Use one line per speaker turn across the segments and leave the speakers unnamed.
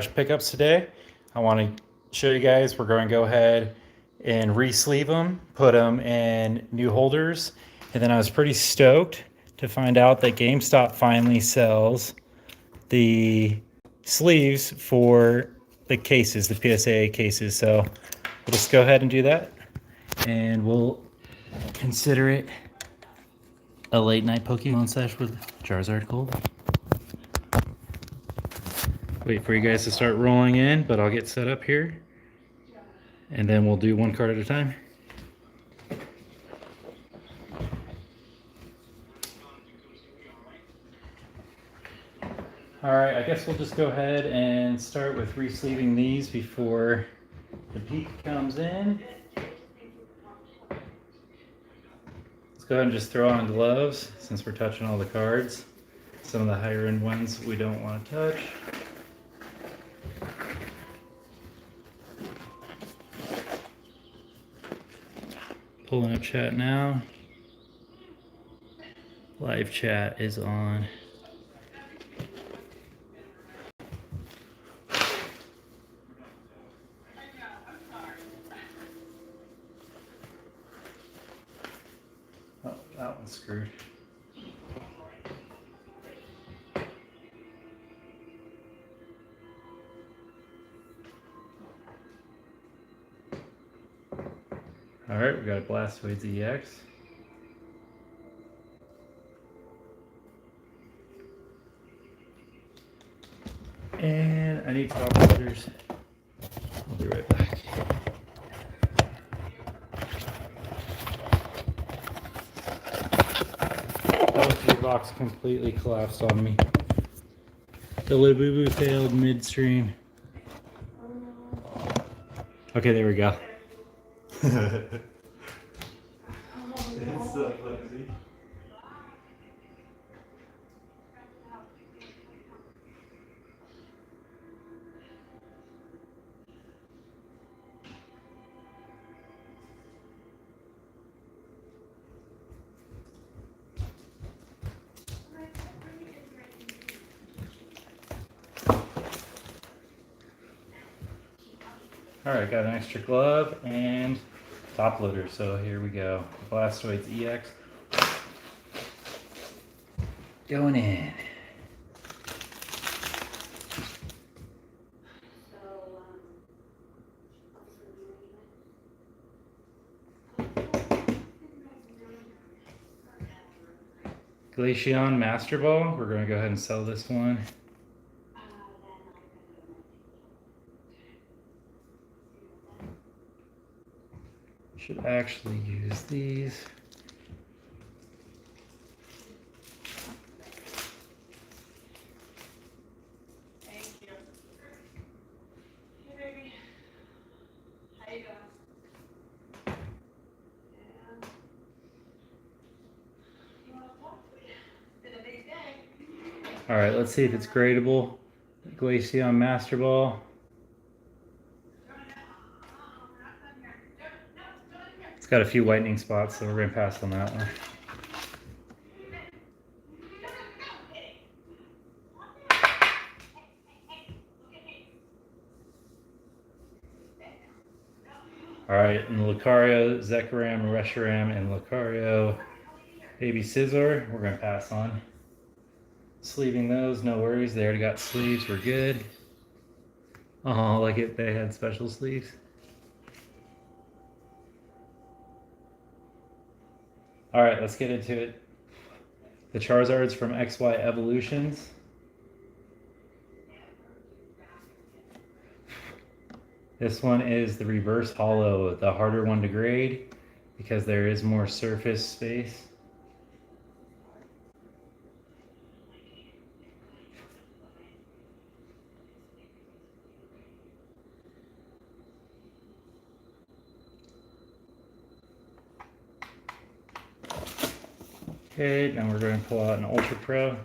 pickups today. I want to show you guys, we're going to go ahead and re-sleeve them, put them in new holders. And then I was pretty stoked to find out that GameStop finally sells the sleeves for the cases, the PSA cases. So we'll just go ahead and do that, and we'll consider it a late night Pokemon sesh with Charizard Colby. Wait for you guys to start rolling in, but I'll get set up here, and then we'll do one card at a time. Alright, I guess we'll just go ahead and start with re-sleeving these before the peak comes in. Let's go ahead and just throw on gloves since we're touching all the cards. Some of the higher end ones we don't want to touch. Pulling up chat now. Live chat is on. Oh, that one's screwed. Alright, we got a Blastoise EX. And I need top loaders. I'll be right back. That box completely collapsed on me. The Labubu failed midstream. Okay, there we go. It's so flimsy. Alright, got an extra glove and top loader, so here we go. Blastoise EX. Going in. Glaceon Master Ball. We're going to go ahead and sell this one. Should actually use these.
Thank you. Hey, baby. How you doing? Yeah. You want to talk? It's been a big day.
All right, let's see if it's gradable. Glaceon Master Ball. It's got a few whitening spots, so we're going to pass on that one. All right, and Lucario, Zekrom, Reshiram, and Lucario Baby Scizor, we're going to pass on. Sleeving those, no worries. They already got sleeves, we're good. Oh, like it, they had special sleeves. All right, let's get into it. The Charizards from XY Evolutions. This one is the reverse holo, the harder one to grade because there is more surface space. Okay, now we're going to pull out an Ultra Pro.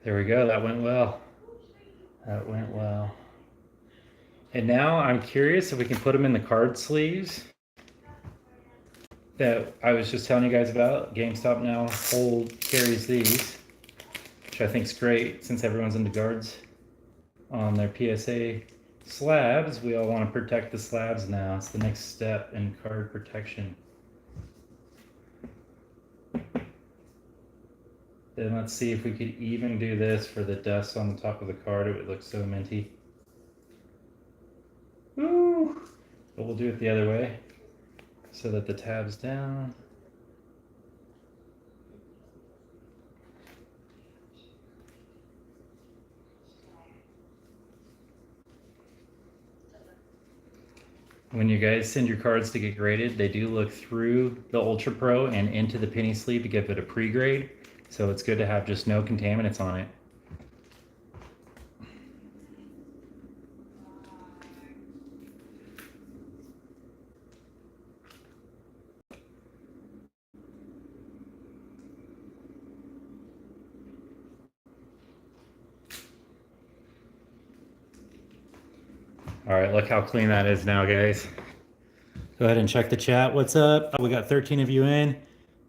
There we go, that went well. That went well. And now I'm curious if we can put them in the card sleeves that I was just telling you guys about. GameStop now carries these, which I think is great since everyone's into guards on their PSA slabs. We all want to protect the slabs now. It's the next step in card protection. Then let's see if we could even do this for the dust on the top of the card. It would look so minty. Woo! But we'll do it the other way so that the tab's down. When you guys send your cards to get graded, they do look through the Ultra Pro and into the penny sleeve to give it a pre-grade. So it's good to have just no contaminants on it. All right, look how clean that is now, guys. Go ahead and check the chat. What's up? Oh, we got 13 of you in.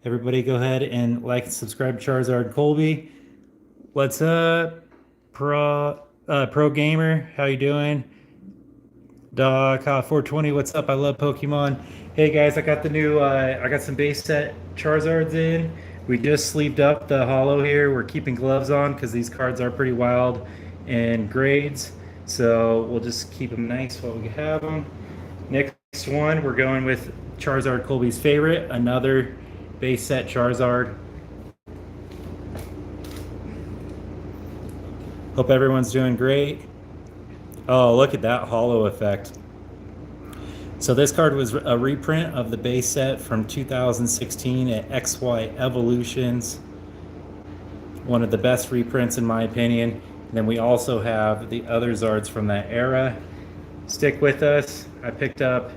Everybody go ahead and like and subscribe to Charizard Colby. What's up? Pro Gamer, how you doing? Doc 420, what's up? I love Pokemon. Hey guys, I got the new I got some base set Charizards in. We just sleeved up the holo here. We're keeping gloves on because these cards are pretty wild in grades. So we'll just keep them nice while we have them. Next one, we're going with Charizard Colby's favorite, another base set Charizard. Hope everyone's doing great. Oh, look at that holo effect. So this card was a reprint of the base set from 2016 at XY Evolutions. One of the best reprints in my opinion. And then we also have the other Zards from that era. Stick with us. I picked up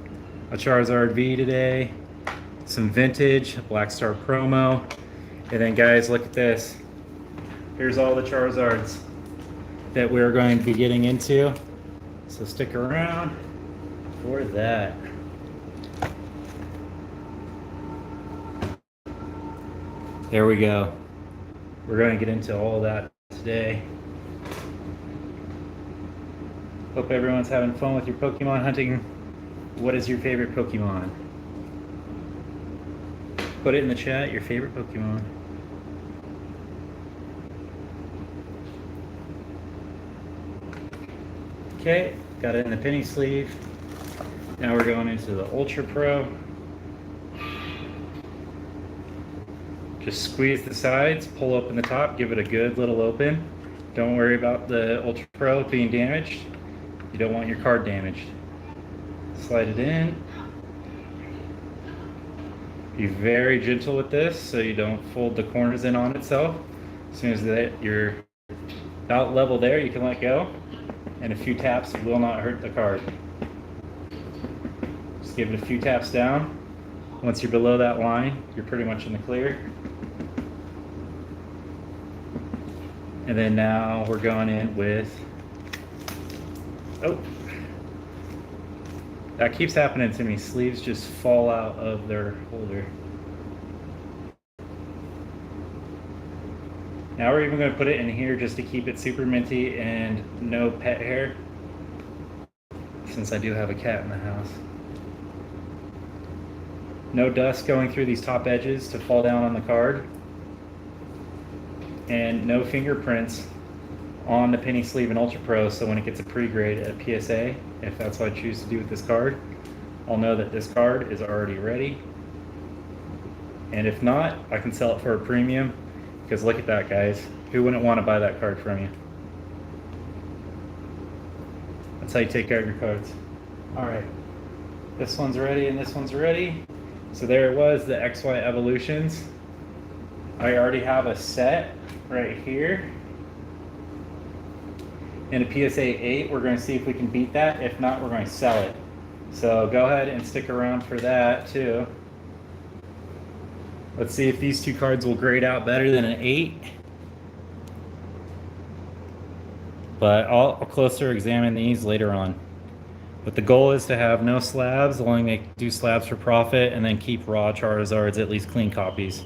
a Charizard V today, some vintage, Black Star promo. And then guys, look at this. Here's all the Charizards that we're going to be getting into. So stick around for that. There we go. We're going to get into all that today. Hope everyone's having fun with your Pokemon hunting. What is your favorite Pokemon? Put it in the chat, your favorite Pokemon. Okay, got it in the penny sleeve. Now we're going into the Ultra Pro. Just squeeze the sides, pull open the top, give it a good little open. Don't worry about the Ultra Pro being damaged. You don't want your card damaged. Slide it in. Be very gentle with this so you don't fold the corners in on itself. As soon as you're about level there, you can let go. And a few taps will not hurt the card. Just give it a few taps down. Once you're below that line, you're pretty much in the clear. And then now we're going in with, oh, that keeps happening to me. Sleeves just fall out of their holder. Now we're even going to put it in here just to keep it super minty and no pet hair, since I do have a cat in the house. No dust going through these top edges to fall down on the card. And no fingerprints on the penny sleeve and Ultra Pro, so when it gets a pre-grade at PSA, if that's what I choose to do with this card, I'll know that this card is already ready. And if not, I can sell it for a premium, because look at that, guys. Who wouldn't want to buy that card from you? That's how you take care of your cards. All right, this one's ready and this one's ready. So there it was, the XY Evolutions. I already have a set right here. In a PSA 8, we're going to see if we can beat that. If not, we're going to sell it. So go ahead and stick around for that too. Let's see if these two cards will grade out better than an 8. But I'll closer examine these later on. But the goal is to have no slabs, only do slabs for profit, and then keep raw Charizards, at least clean copies.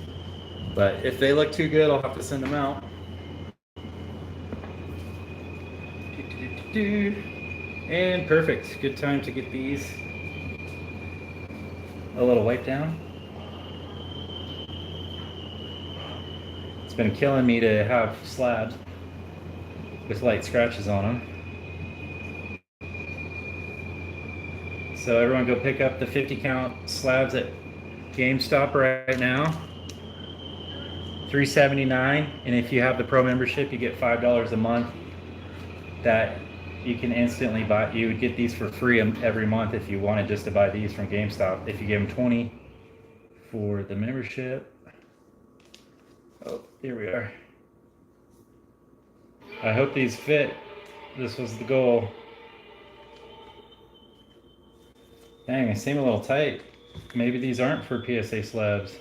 But if they look too good, I'll have to send them out. And perfect. Good time to get these a little wipe down. It's been killing me to have slabs with light scratches on them. So everyone go pick up the 50 count slabs at GameStop right now. $3.79, and if you have the pro membership, you get $5 a month that you can instantly buy. You would get these for free every month if you wanted just to buy these from GameStop. If you give them 20 for the membership. Oh, here we are. I hope these fit. This was the goal. Dang, they seem a little tight. Maybe these aren't for PSA slabs.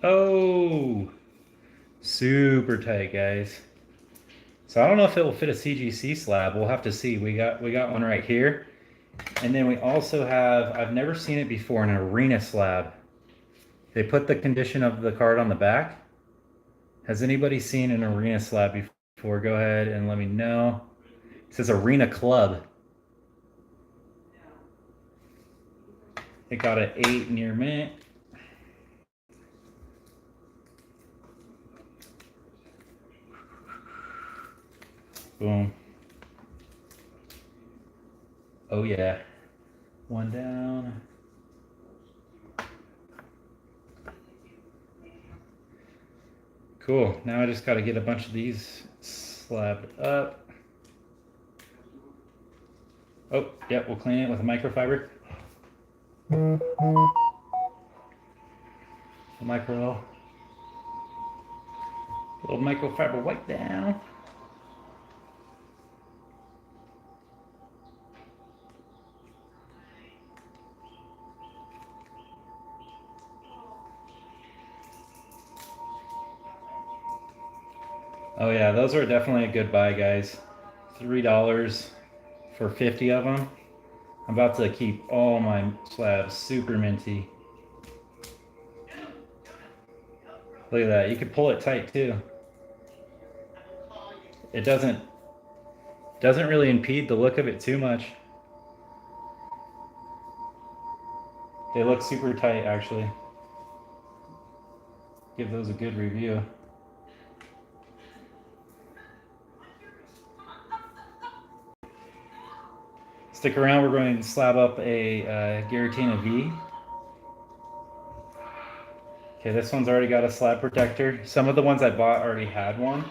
Oh, super tight, guys. So I don't know if it will fit a CGC slab. We'll have to see. We got one right here. And then we also have, I've never seen it before, an arena slab. They put the condition of the card on the back. Has anybody seen an arena slab before? Go ahead and let me know. It says Arena Club. It got an 8 near mint. Boom. Oh yeah. One down. Cool. Now I just got to get a bunch of these slabbed up. Oh, yep, we'll clean it with a microfiber. A little microfiber wipe down. Oh yeah, those are definitely a good buy, guys. $3 for 50 of them. I'm about to keep all my slabs super minty. Look at that. You can pull it tight too. It doesn't really impede the look of it too much. They look super tight actually. Give those a good review. Stick around, we're going to slab up a Giratina V. Okay, this one's already got a slab protector. Some of the ones I bought already had one,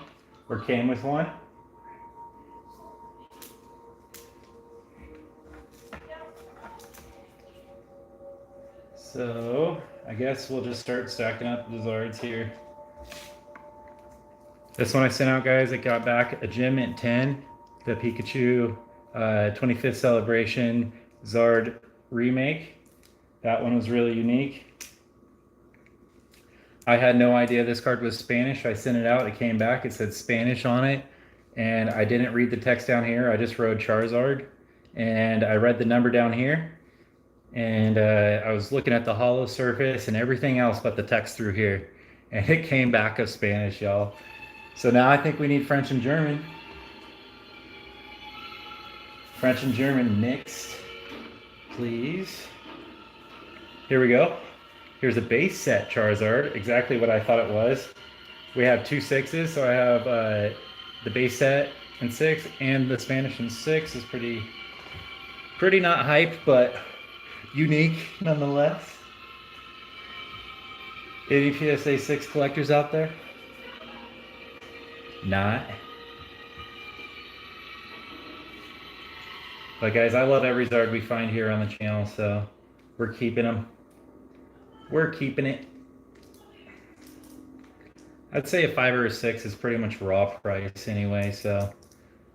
or came with one. So, I guess we'll just start stacking up the Zards here. This one I sent out, guys, it got back a gem at 10, the Pikachu 25th celebration Zard remake. That one was really unique. I had no idea this card was Spanish. I sent it out, it came back, it said Spanish on it, and I didn't read the text down here. I just wrote Charizard, and I read the number down here, and I was looking at the holo surface and everything else but the text through here, and it came back of Spanish, y'all. So now I think we need French and German. French and German mixed, please. Here we go. Here's a base set Charizard, exactly what I thought it was. We have 2 6s, so I have the base set in 6 and the Spanish in 6 is pretty not hype, but unique nonetheless. Any PSA 6 collectors out there? Not. But guys, I love every Zard we find here on the channel, so we're keeping them. We're keeping it. I'd say a 5 or a 6 is pretty much raw price anyway, so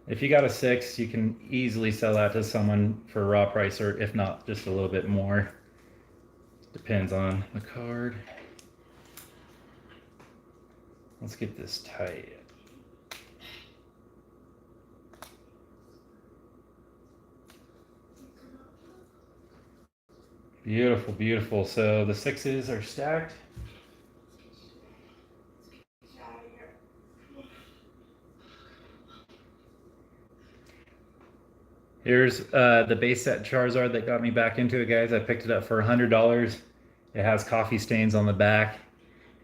if you got a 6, you can easily sell that to someone for a raw price, or if not, just a little bit more. Depends on the card. Let's get this tight. Beautiful, beautiful. So the 6s are stacked. Here's the base set Charizard that got me back into it, guys. I picked it up for $100. It has coffee stains on the back.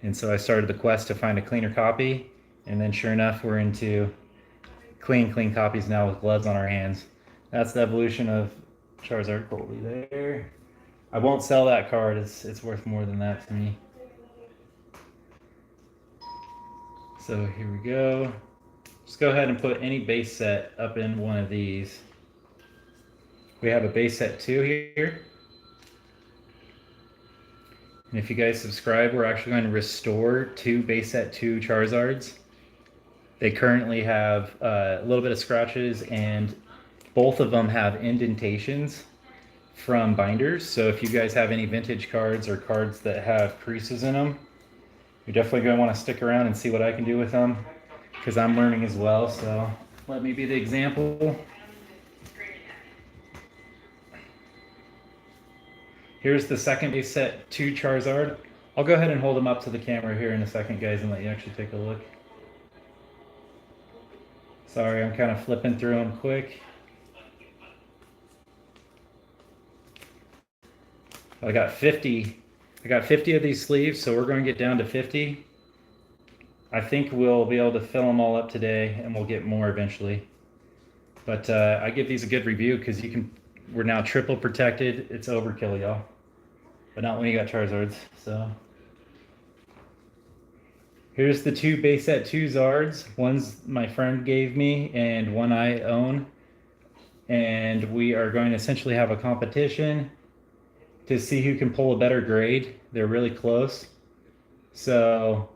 And so I started the quest to find a cleaner copy. And then sure enough, we're into clean copies now with gloves on our hands. That's the evolution of Charizard Colby there. I won't sell that card. It's worth more than that to me. So here we go. Just go ahead and put any base set up in one of these. We have a base set 2 here. And if you guys subscribe, we're actually going to restore 2 base set 2 Charizards. They currently have a little bit of scratches, and both of them have indentations from binders. So if you guys have any vintage cards or cards that have creases in them, you're definitely going to want to stick around and see what I can do with them, because I'm learning as well. So let me be the example. Here's the second base set 2 Charizard. I'll go ahead and hold them up to the camera here in a second, guys, and let you actually take a look. Sorry, I'm kind of flipping through them quick. I got 50 of these sleeves, so we're going to get down to 50. I think we'll be able to fill them all up today, and we'll get more eventually. But I give these a good review because we're now triple protected. It's overkill, y'all. But not when you got Charizards. So here's the 2 base set 2 Zards. One's my friend gave me, and one I own. And we are going to essentially have a competition to see who can pull a better grade. They're really close. So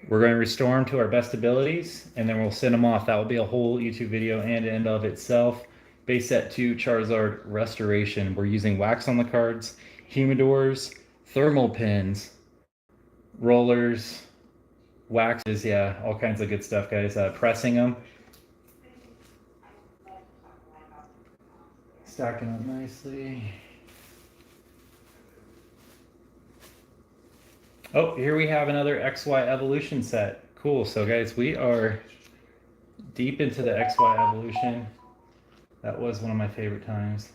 we're going to restore them to our best abilities, and then we'll send them off. That will be a whole YouTube video and end of itself. Base set 2 Charizard restoration. We're using wax on the cards, humidors, thermal pins, rollers, waxes, yeah, all kinds of good stuff, guys. Pressing them. Stacking up nicely. Oh, here we have another XY evolution set. Cool. So guys, we are deep into the XY evolution. That was one of my favorite times.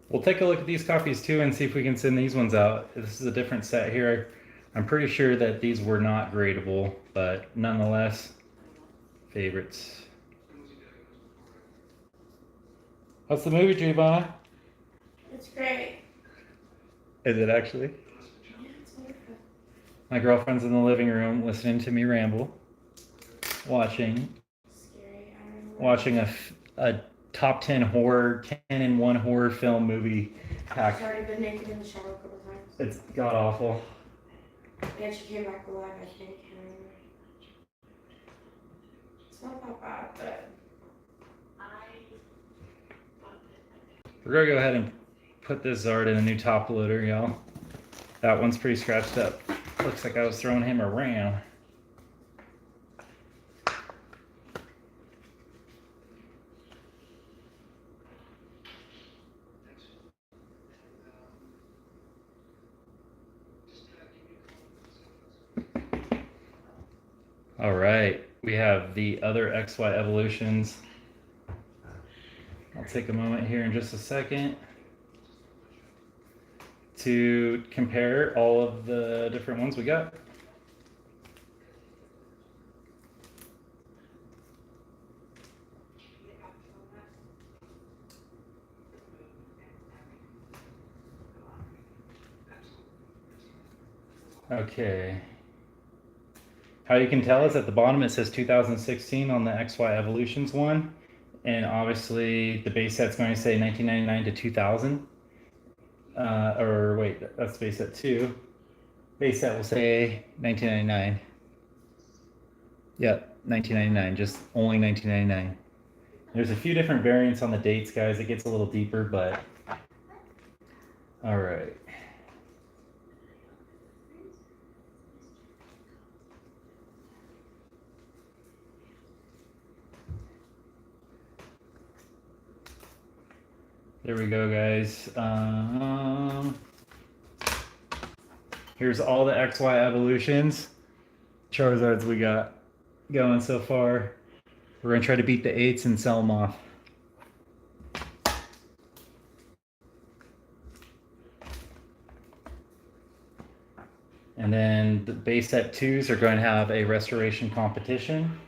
We'll take a look at these copies too and see if we can send these ones out. This is a different set here. I'm pretty sure that these were not gradable, but nonetheless, favorites. How's the movie, Giovanna?
It's great.
Is it actually?
Yeah, it's wonderful.
My girlfriend's in the living room listening to me ramble, watching a top 10 horror, 10 in 1 horror film movie pack.
She's already been naked in the shower a couple times.
It's god awful.
And she came back alive, I think. It's not that bad, but
We're gonna go ahead and put this Zard in a new top loader, y'all. That one's pretty scratched up. Looks like I was throwing him around. All right, we have the other XY evolutions. I'll take a moment here in just a second to compare all of the different ones we got. Okay. How you can tell is at the bottom it says 2016 on the XY Evolutions one. And obviously the base set's going to say 1999 to 2000. Or wait, that's base set 2. Base set will say 1999. Yep, 1999, just only 1999. There's a few different variants on the dates, guys. It gets a little deeper, but all right. There we go, guys. Here's all the XY evolutions. Charizards we got going so far. We're gonna try to beat the 8s and sell them off. And then the base set 2s are going to have a restoration competition.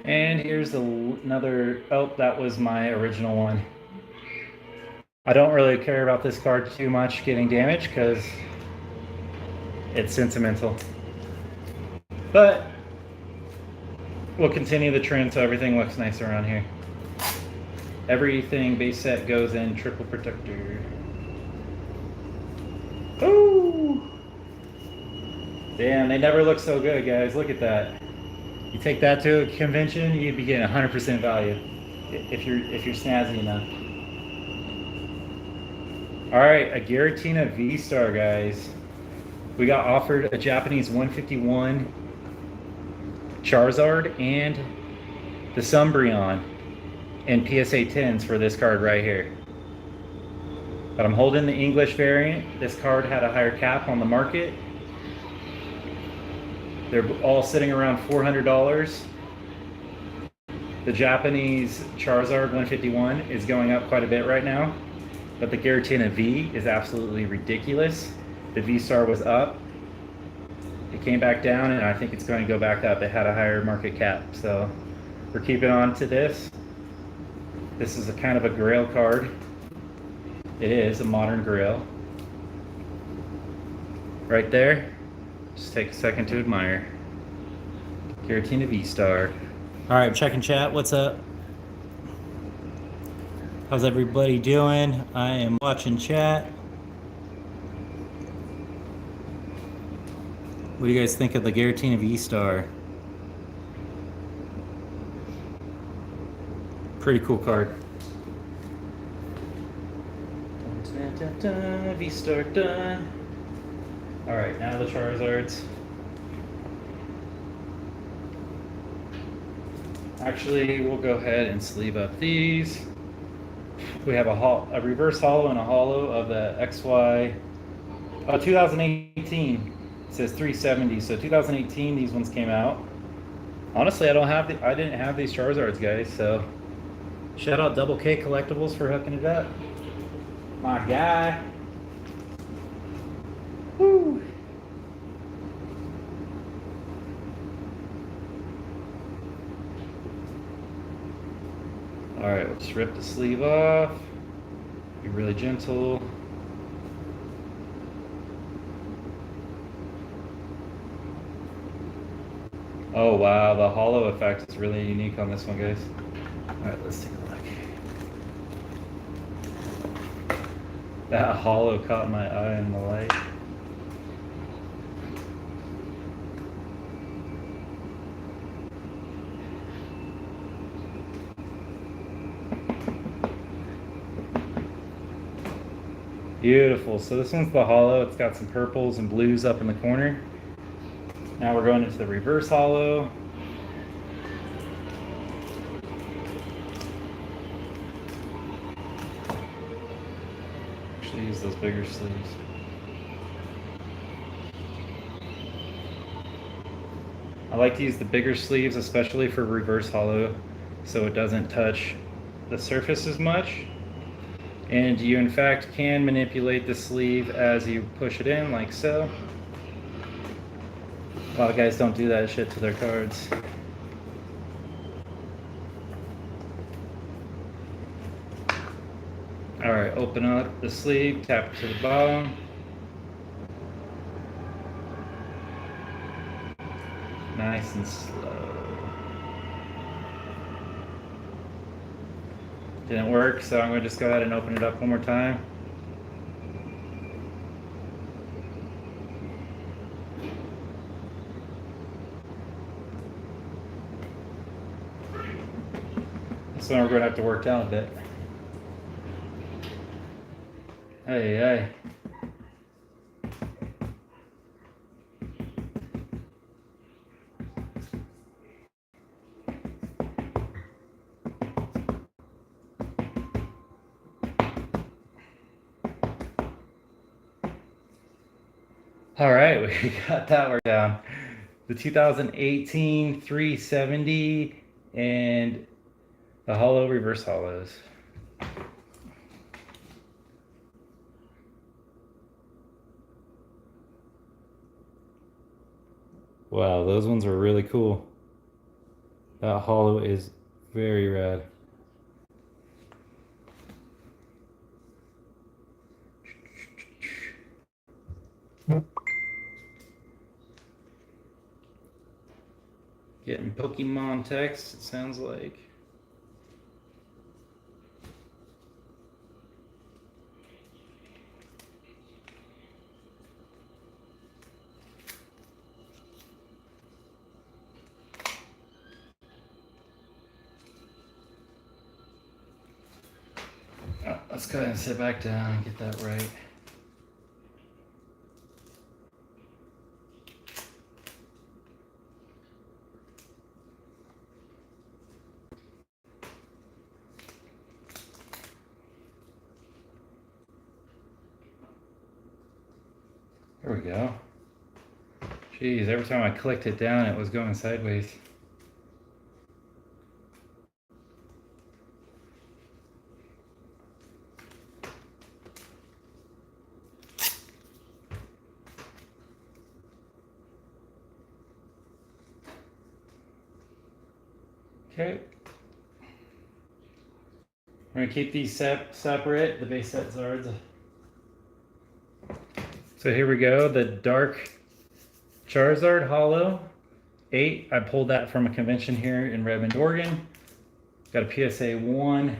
And here's another, oh, that was my original one. I don't really care about this card too much getting damaged because it's sentimental. But we'll continue the trend so everything looks nice around here. Everything base set goes in triple protector. Ooh! Damn, they never look so good, guys. Look at that. You take that to a convention, you'd be getting 100% value if you're snazzy enough. All right, a Giratina V-Star, guys. We got offered a Japanese 151 Charizard and the Umbreon and PSA 10s for this card right here. But I'm holding the English variant. This card had a higher cap on the market. They're all sitting around $400. The Japanese Charizard 151 is going up quite a bit right now, but the Giratina V is absolutely ridiculous. The V-Star was up. It came back down, and I think it's going to go back up. It had a higher market cap, so we're keeping on to this. This is a kind of a grail card. It is a modern grail. Right there. Just take a second to admire. Giratina V-Star. All right, checking chat. What's up? How's everybody doing? I am watching chat. What do you guys think of the Giratina V-Star? Pretty cool card. V-Star done. All right, now the Charizards. Actually, we'll go ahead and sleeve up these. We have a reverse holo and a holo of the XY 2018. It says 370, so 2018 these ones came out. Honestly, I didn't have these Charizards, guys, so shout out Double K Collectibles for hooking it up. My guy. Woo. All right, let's rip the sleeve off. Be really gentle. Oh wow, the holo effect is really unique on this one, guys. All right, let's take a look. That holo caught my eye in the light. Beautiful. So this one's the holo. It's got some purples and blues up in the corner. Now we're going into the reverse holo. Actually use those bigger sleeves. I like to use the bigger sleeves, especially for reverse holo, so it doesn't touch the surface as much. And you in fact can manipulate the sleeve as you push it in, like so. A lot of guys don't do that shit to their cards. All right, open up the sleeve, tap it to the bottom. Nice and slow. Didn't work, so I'm going to just go ahead and open it up one more time. one we're going to have to work down a bit. Hey, hey. All right, we got that worked down. The 2018 370 and the holo reverse holos. Wow, those ones are really cool. That holo is very rad. Getting Pokemon text, it sounds like. Oh, let's go ahead and sit back down and get that right. There we go. Jeez, every time I clicked it down, it was going sideways. Okay. We're gonna keep these separate, the base set Zards. So here we go, the dark Charizard Holo 8. I pulled that from a convention here in Redmond, Oregon. Got a PSA 1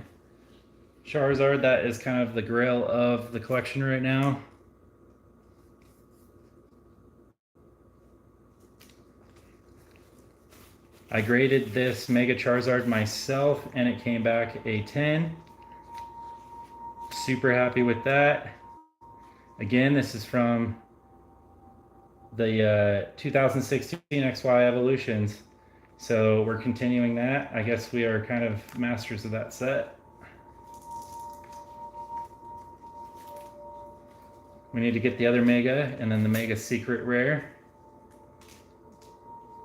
Charizard. That is kind of the grail of the collection right now. I graded this Mega Charizard myself and it came back a 10. Super happy with that. Again, this is from the 2016 XY Evolutions. So we're continuing that. I guess we are kind of masters of that set. We need to get the other Mega and then the Mega Secret Rare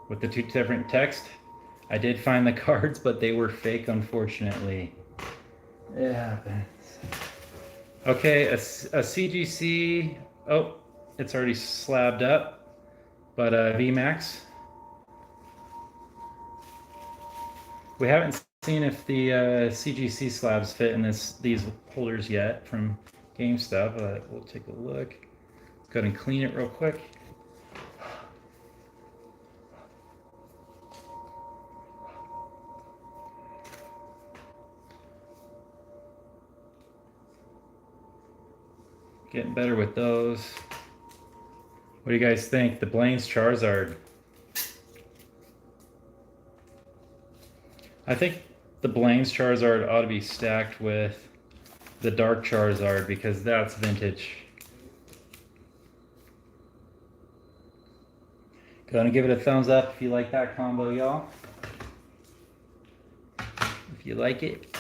with the 2 different text. I did find the cards, but they were fake, unfortunately. It happens. Okay, a CGC. Oh, it's already slabbed up, but VMAX. We haven't seen if the CGC slabs fit in these holders yet from GameStop, but we'll take a look. Let's go ahead and clean it real quick. Getting better with those. What do you guys think? The Blaine's Charizard. I think the Blaine's Charizard ought to be stacked with the Dark Charizard because that's vintage. Go and give it a thumbs up if you like that combo, y'all. If you like it.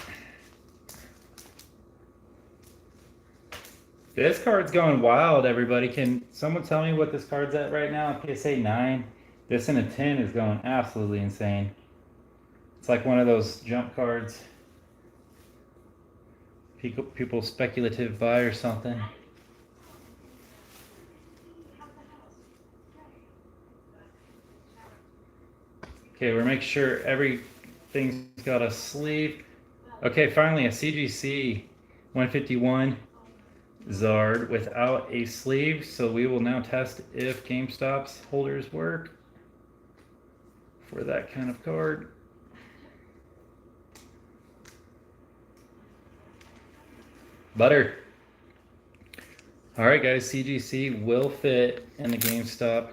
This card's going wild, everybody. Can someone tell me what this card's at right now? PSA 9. This in a 10 is going absolutely insane. It's like one of those jump cards. People speculative buy or something. Okay, we're making sure everything's got a sleeve. Okay, finally a CGC 151 Zard without a sleeve. So we will now test if GameStop's holders work for that kind of card. Butter. All right, guys, CGC will fit in the GameStop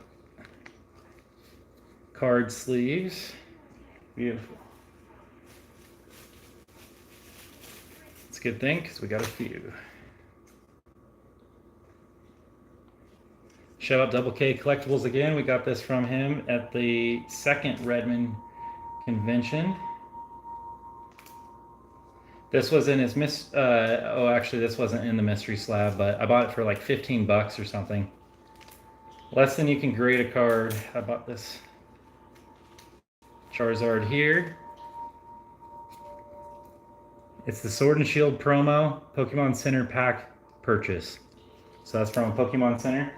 card sleeves. Beautiful. good thing because we got a few. Shout out Double K Collectibles again. We got this from him at the second Redmond convention. This was in his actually this wasn't in the mystery slab, but I bought it for like 15 bucks or something. Less than you can grade a card. I bought this Charizard here. It's the Sword and Shield promo Pokemon Center pack purchase. So that's from Pokemon Center.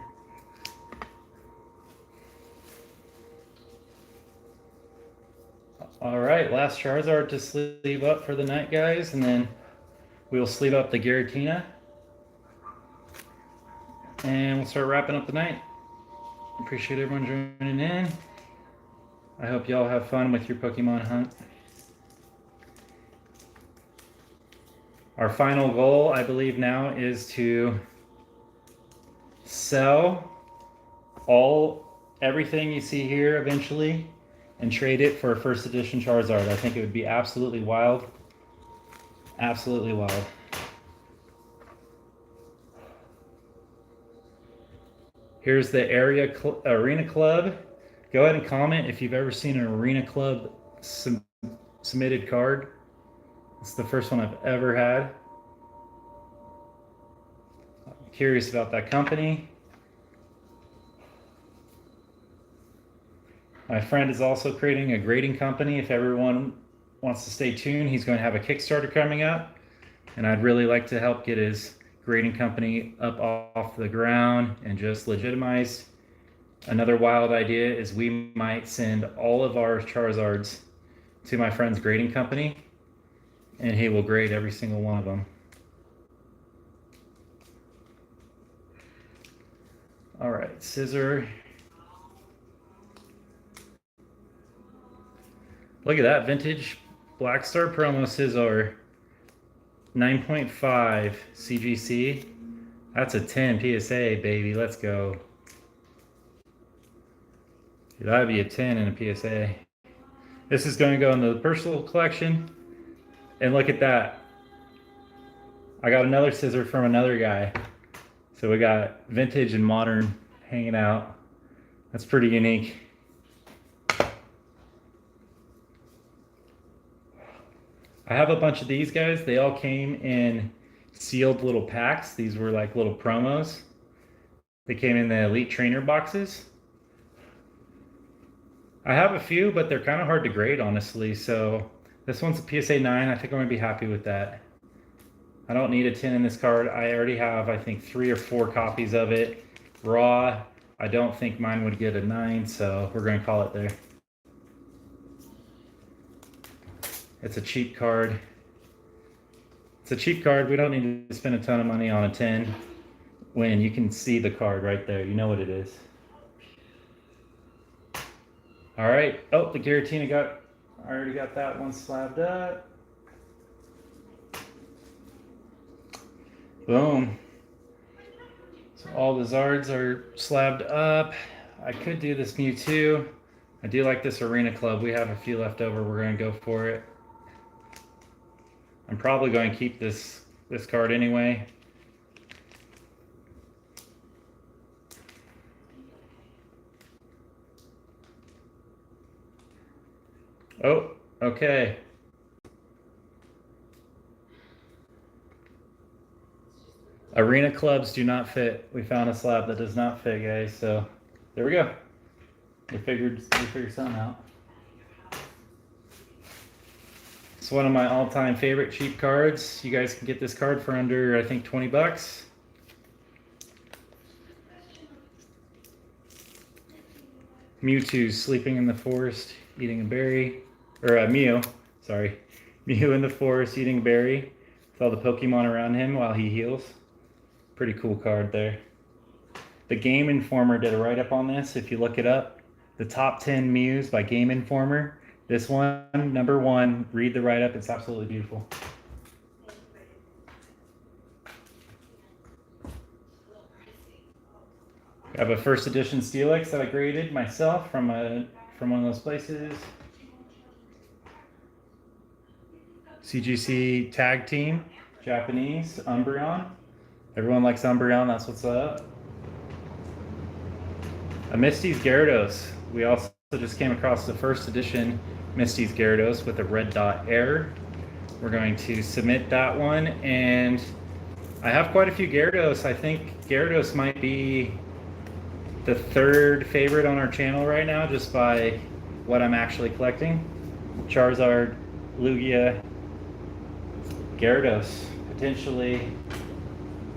All right, last Charizard to sleeve up for the night, guys, and then we'll sleeve up the Giratina. And we'll start wrapping up the night. Appreciate everyone joining in. I hope y'all have fun with your Pokemon hunt. Our final goal, I believe now, is to sell everything you see here eventually and trade it for a first edition Charizard. I think it would be absolutely wild. Absolutely wild. Here's the Arena Club. Go ahead and comment if you've ever seen an Arena Club submitted card. It's the first one I've ever had. I'm curious about that company. My friend is also creating a grading company. If everyone wants to stay tuned, he's going to have a Kickstarter coming up. And I'd really like to help get his grading company up off the ground and just legitimize. Another wild idea is we might send all of our Charizards to my friend's grading company, and he will grade every single one of them. All right, scissor. Look at that vintage Black Star promo scissor. 9.5 CGC. That's a 10 PSA, baby. Let's go. That'd be a 10 in a PSA. This is going to go in the personal collection. And look at that. I got another scissor from another guy. So we got vintage and modern hanging out. That's pretty unique. I have a bunch of these guys. They all came in sealed little packs. These were like little promos. They came in the Elite Trainer boxes. I have a few, but they're kind of hard to grade, honestly. So this one's a PSA 9. I think I'm going to be happy with that. I don't need a 10 in this card. I already have, I think, 3 or 4 copies of it. Raw. I don't think mine would get a 9, so we're going to call it there. It's a cheap card. It's a cheap card. We don't need to spend a ton of money on a 10 when you can see the card right there. You know what it is. All right. Oh, the Giratina I already got that one slabbed up. Boom. So all the Zards are slabbed up. I could do this Mewtwo. I do like this Arena Club. We have a few left over. We're going to go for it. I'm probably going to keep this card anyway. Oh, okay. Arena clubs do not fit. We found a slab that does not fit, guys. So there we go. We figured something out. It's one of my all-time favorite cheap cards. You guys can get this card for under, I think, 20 bucks. Mewtwo sleeping in the forest, eating a berry. Or Mew, sorry. Mew in the forest, eating a berry. With all the Pokemon around him while he heals. Pretty cool card there. The Game Informer did a write-up on this. If you look it up, the top 10 Mews by Game Informer. This one, number 1, read the write-up. It's absolutely beautiful. I have a first edition Steelix that I graded myself from one of those places. CGC Tag Team. Japanese, Umbreon. Everyone likes Umbreon, that's what's up. A Misty's Gyarados. We also just came across the first edition Misty's Gyarados with a red dot error. We're going to submit that one, and I have quite a few Gyarados. I think Gyarados might be the third favorite on our channel right now, just by what I'm actually collecting. Charizard, Lugia, Gyarados, potentially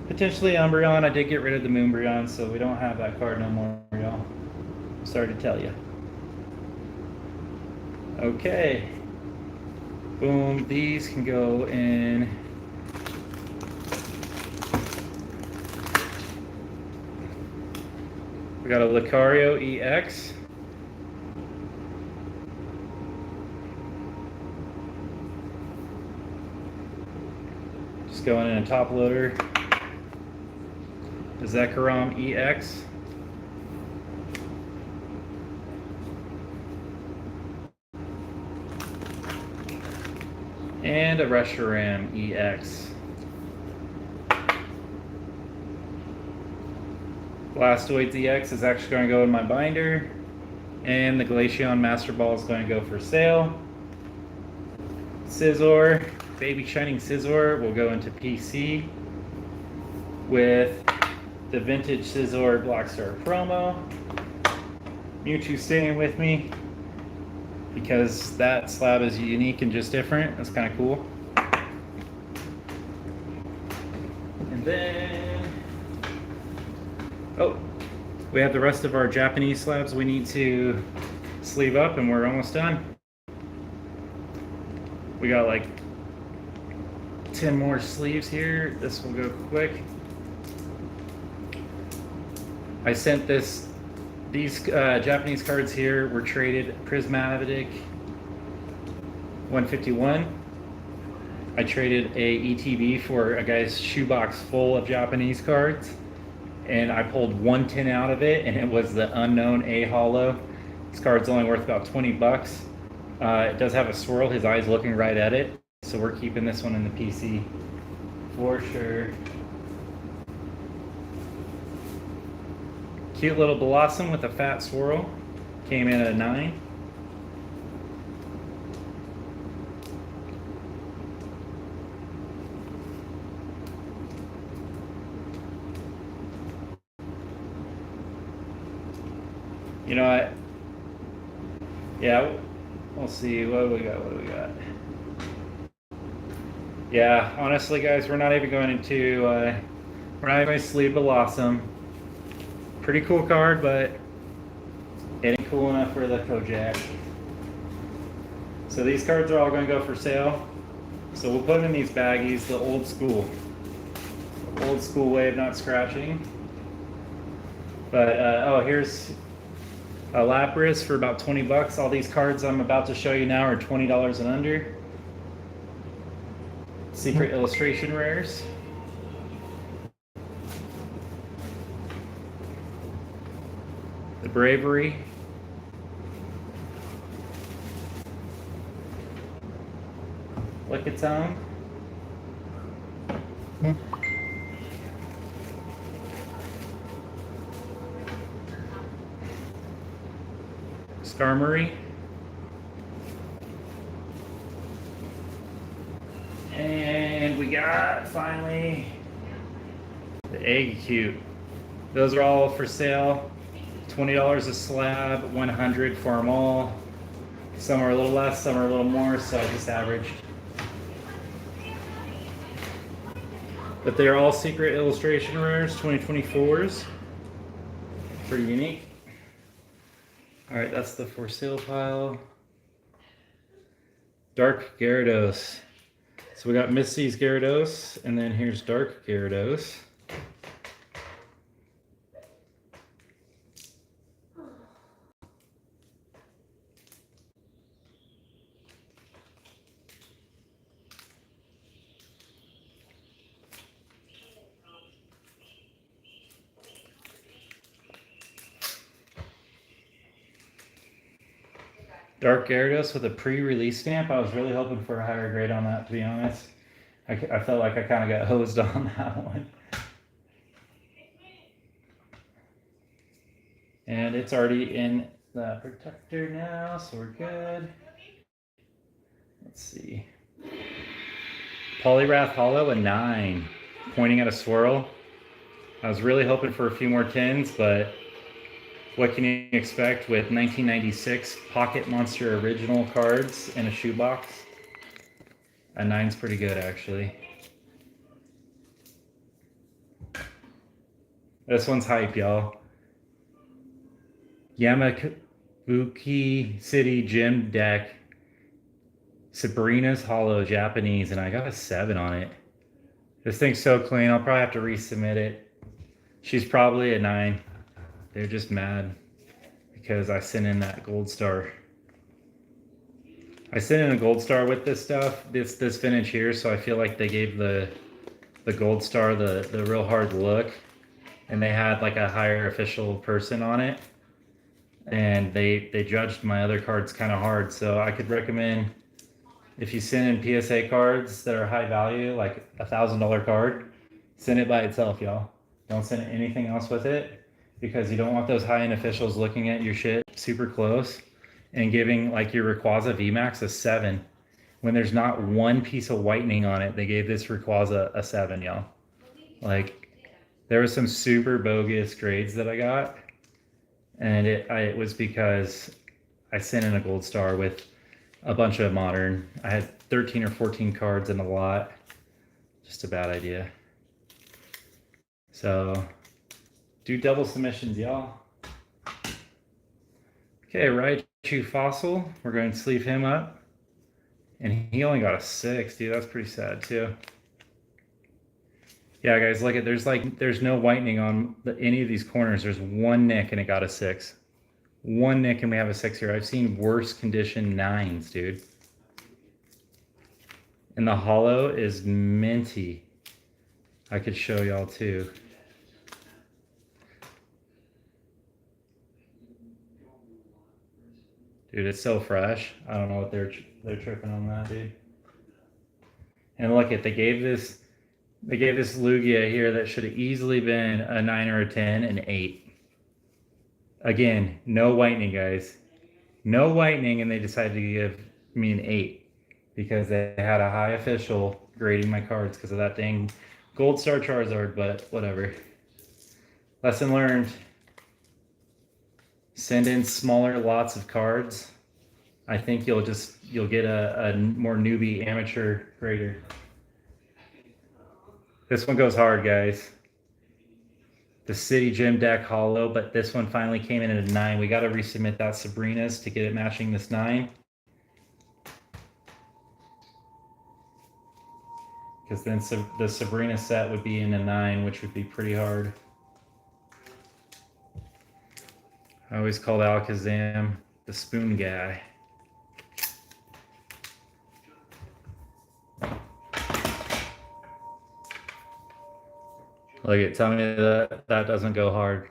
Umbreon. I did get rid of the Moonbreon, so we don't have that card no more, y'all. Sorry to tell you. Okay. Boom, these can go in. We got a Lucario EX. Just going in a top loader. A Zekrom EX. And a Reshiram EX. Blastoise EX is actually going to go in my binder. And the Glaceon Master Ball is going to go for sale. Scizor, Baby Shining Scizor will go into PC with the Vintage Scizor Blackstar promo. Mewtwo staying with me because that slab is unique and just different. That's kind of cool. And then, oh, we have the rest of our Japanese slabs we need to sleeve up, and we're almost done. We got like 10 more sleeves here. This will go quick. I sent these Japanese cards here were traded Prismatic 151. I traded a ETB for a guy's shoebox full of Japanese cards, and I pulled 110 out of it, and it was the unknown A holo. This card's only worth about 20 bucks. It does have a swirl. His eye's looking right at it, so we're keeping this one in the PC for sure. Cute little Blossom with a fat swirl. Came in at a 9. You know what? Yeah, we'll see. What do we got? Yeah, honestly, guys, we're not even going to sleeve Blossom. Pretty cool card, but it ain't cool enough for the Kojak. So these cards are all going to go for sale. So we'll put them in these baggies, the old school way of not scratching. But oh, here's a Lapras for about 20 bucks. All these cards I'm about to show you now are $20 and under. Secret illustration rares. The Bravery. Lickitung. Skarmory. And we got, finally, the Egg Cube. Those are all for sale. $20 a slab, 100 for them all. Some are a little less, some are a little more, so I just averaged. But they're all secret illustration rares, 2024s. Pretty unique. All right, that's the for sale pile. Dark Gyarados. So we got Misty's Gyarados, and then here's Dark Gyarados. Dark Gyarados with a pre-release stamp. I was really hoping for a higher grade on that, to be honest. I felt like I kind of got hosed on that one. And it's already in the protector now, so we're good. Let's see. Polyrath Hollow, a 9. Pointing at a swirl. I was really hoping for a few more 10s, but what can you expect with 1996 Pocket Monster original cards in a shoebox? A 9's pretty good, actually. This one's hype, y'all. Yamabuki City Gym Deck. Sabrina's Hollow Japanese, and I got a 7 on it. This thing's so clean, I'll probably have to resubmit it. She's probably a 9. They're just mad because I sent in that gold star. I sent in a gold star with this stuff, this vintage here, so I feel like they gave the gold star the real hard look, and they had like a higher official person on it, and they judged my other cards kind of hard. So I could recommend, if you send in PSA cards that are high value, like $1,000 card, send it by itself, y'all. Don't send anything else with it, because you don't want those high-end officials looking at your shit super close and giving like your Rayquaza VMAX a 7 when there's not one piece of whitening on it. They gave this Rayquaza a 7, y'all. Like, there was some super bogus grades that I got, and it was because I sent in a gold star with a bunch of modern. I had 13 or 14 cards in a lot. Just a bad idea. So do double submissions, y'all. Okay, Raichu Fossil. We're going to sleeve him up. And he only got a 6, dude. That's pretty sad too. Yeah, guys, look at, there's no whitening on any of these corners. There's one nick and it got a 6. One nick and we have a 6 here. I've seen worse condition 9s, dude. And the hollow is minty. I could show y'all too. Dude, it's so fresh. I don't know what they're tripping on that, dude. And look at, they gave this Lugia here that should have easily been a 9 or a 10, an 8. Again, no whitening, guys. No whitening, and they decided to give me an 8 because they had a high official grading my cards because of that dang gold star Charizard, but whatever. Lesson learned. Send in smaller lots of cards. I think you'll get a more newbie amateur grader. This one goes hard, guys. The City Gym Deck Hollow, but this one finally came in at a 9. We got to resubmit that Sabrina's to get it matching this 9. Because then the Sabrina set would be in a 9, which would be pretty hard. I always called Alakazam the spoon guy. Look at, tell me that doesn't go hard.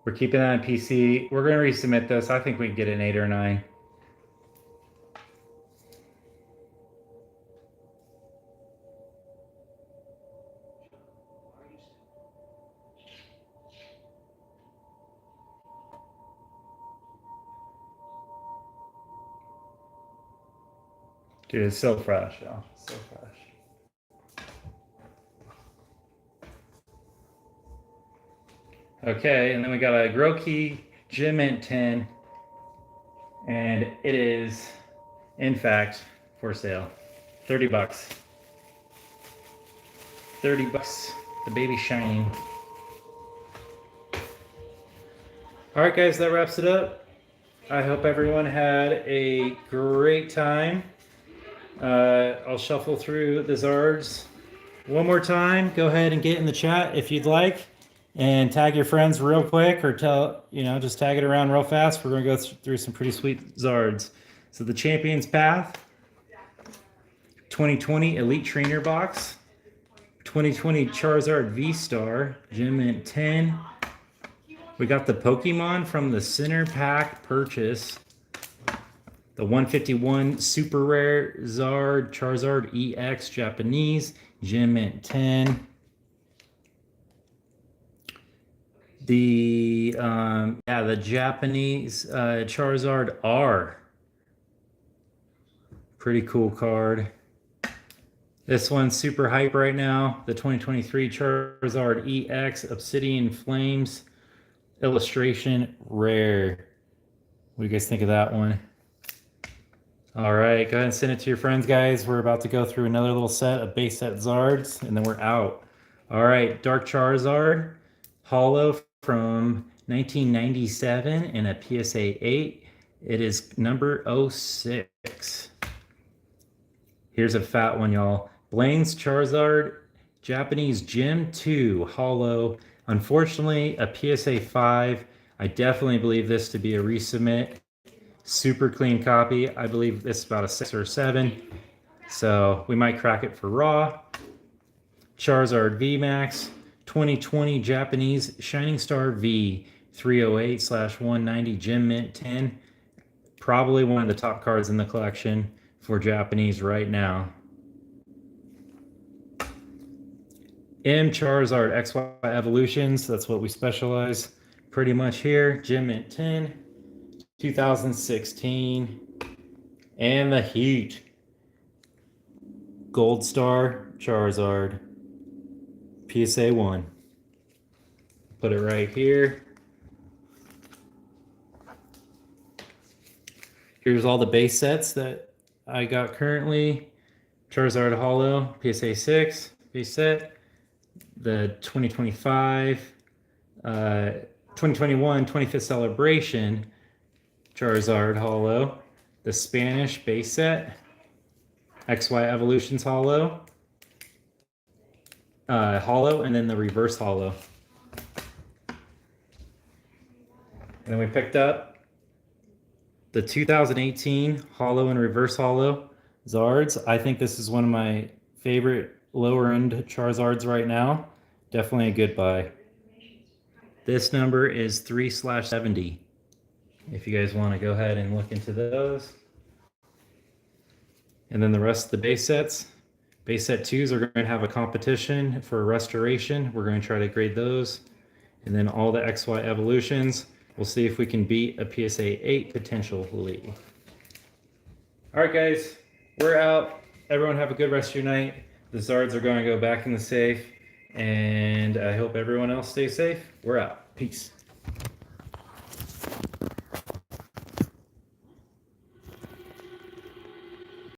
We're keeping that on PC. We're going to resubmit this. I think we can get an 8 or 9. Dude, it's so fresh, y'all. So fresh. Okay, and then we got a Groki Gym Mint 10. And it is, in fact, for sale. 30 bucks. 30 bucks. The baby shining. All right, guys, that wraps it up. I hope everyone had a great time. I'll shuffle through the Zards one more time. Go ahead and get in the chat if you'd like, and tag your friends real quick, or just tag it around real fast. We're going to go through some pretty sweet Zards. So the Champions Path, 2020 Elite Trainer Box, 2020 Charizard V-Star, Gem Mint 10. We got the Pokemon from the Center Pack purchase. The 151 super rare Zard Charizard EX Japanese Gem Mint 10. The the Japanese Charizard R. Pretty cool card. This one's super hype right now. The 2023 Charizard EX Obsidian Flames illustration rare. What do you guys think of that one? All right, go ahead and send it to your friends, guys. We're about to go through another little set of base set Zards, and then we're out. All right, Dark Charizard, holo from 1997 in a PSA 8. It is number 06. Here's a fat one, y'all. Blaine's Charizard, Japanese Gem 2, holo. Unfortunately, a PSA 5. I definitely believe this to be a resubmit. Super clean copy. I believe this is about a 6 or 7. So we might crack it for raw. Charizard VMAX 2020 Japanese Shining Star V 308/190 Gem Mint 10. Probably one of the top cards in the collection for Japanese right now. M Charizard XY Evolutions. That's what we specialize pretty much here. Gem Mint 10. 2016, and the Heat. Gold Star Charizard, PSA 1. Put it right here. Here's all the base sets that I got currently. Charizard Holo, PSA 6, base set. The 2025, 2021 25th Celebration Charizard holo, the Spanish base set, XY Evolutions holo, and then the reverse holo. And then we picked up the 2018 holo and reverse holo Zards. I think this is one of my favorite lower end Charizards right now. Definitely a good buy. This number is 3/70. If you guys want to go ahead and look into those. And then the rest of the base sets. Base set 2s are going to have a competition for restoration. We're going to try to grade those. And then all the XY evolutions. We'll see if we can beat a PSA 8 potentially. All right, guys. We're out. Everyone have a good rest of your night. The Zards are going to go back in the safe. And I hope everyone else stays safe. We're out. Peace.